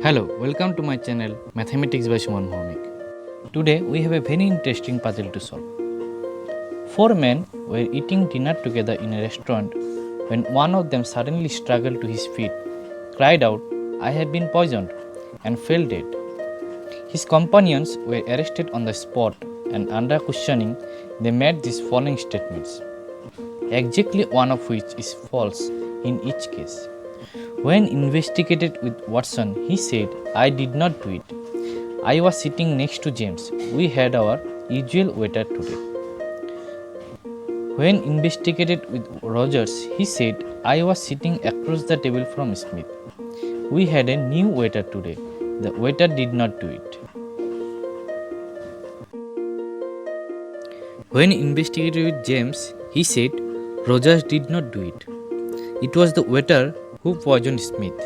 Hello, welcome to my channel Mathematics by Suman Bhaumik. Today we have a very interesting puzzle to solve. Four men were eating dinner together in a restaurant when one of them suddenly struggled to his feet, cried out, "I have been poisoned," and fell dead. His companions were arrested on the spot and under questioning they made these following statements, exactly one of which is false in each case. When investigated with Watson, he said, "I did not do it. I was sitting next to James. We had our usual waiter today." When investigated with Rogers, he said, "I was sitting across the table from Smith. We had a new waiter today. The waiter did not do it." When investigated with James, he said, "Rogers did not do it. It was the waiter who poisoned Smith."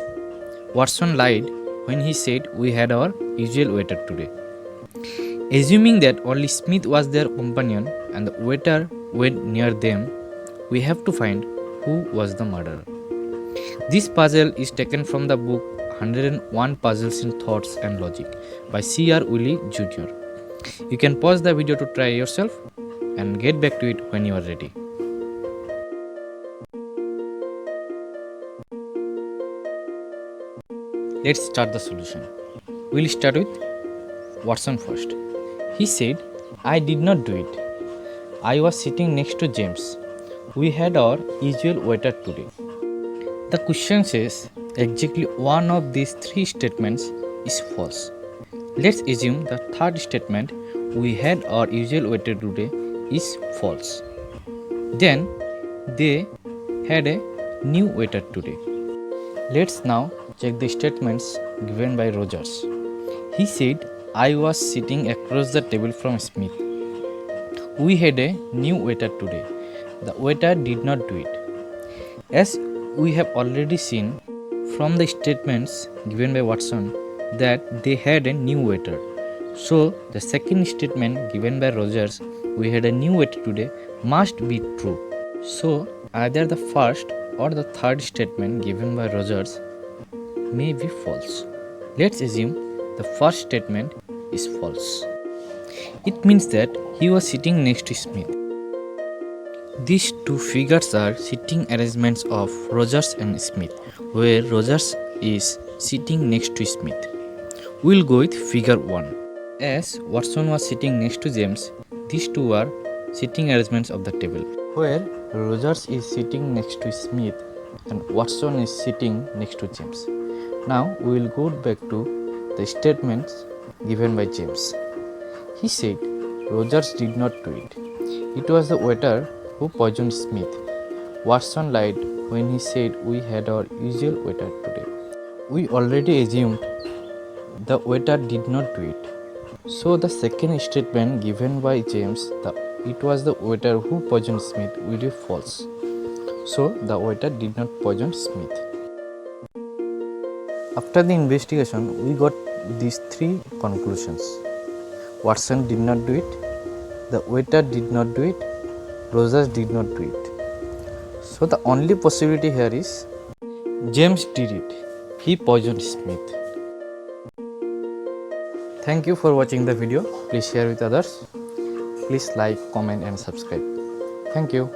Watson lied when he said, "We had our usual waiter today." Assuming that only Smith was their companion and the waiter went near them, we have to find who was the murderer. This puzzle is taken from the book 101 Puzzles in Thoughts and Logic by C.R. Wiley Jr. You can pause the video to try yourself and get back to it when you are ready. Let's start the solution. We'll start with Watson first. He said, "I did not do it. I was sitting next to James. We had our usual waiter today." The question says exactly one of these three statements is false. Let's assume the third statement, "We had our usual waiter today," is false. Then they had a new waiter today. Let's now check the statements given by Rogers. He said, "I was sitting across the table from Smith. We had a new waiter today. The waiter did not do it." As we have already seen from the statements given by Watson that they had a new waiter. So the second statement given by Rogers, "We had a new waiter today," must be true. So either the first or the third statement given by Rogers may be false. Let's assume the first statement is false. It means that he was sitting next to Smith. These two figures are sitting arrangements of Rogers and Smith, where Rogers is sitting next to Smith. We'll go with figure 1. As Watson was sitting next to James, these two are sitting arrangements of the table, where Rogers is sitting next to Smith and Watson is sitting next to James. Now we will go back to the statements given by James. He said, "Rogers did not do it. It was the waiter who poisoned Smith." Watson lied when he said, "We had our usual waiter today." We already assumed the waiter did not do it. So the second statement given by James, "It was the waiter who poisoned Smith," will be false. So the waiter did not poison Smith. After the investigation, we got these three conclusions. Watson did not do it, the waiter did not do it, Rogers did not do it. So the only possibility here is James did it. He poisoned Smith. Thank you for watching the video. Please share with others. Please like, comment and subscribe. Thank you.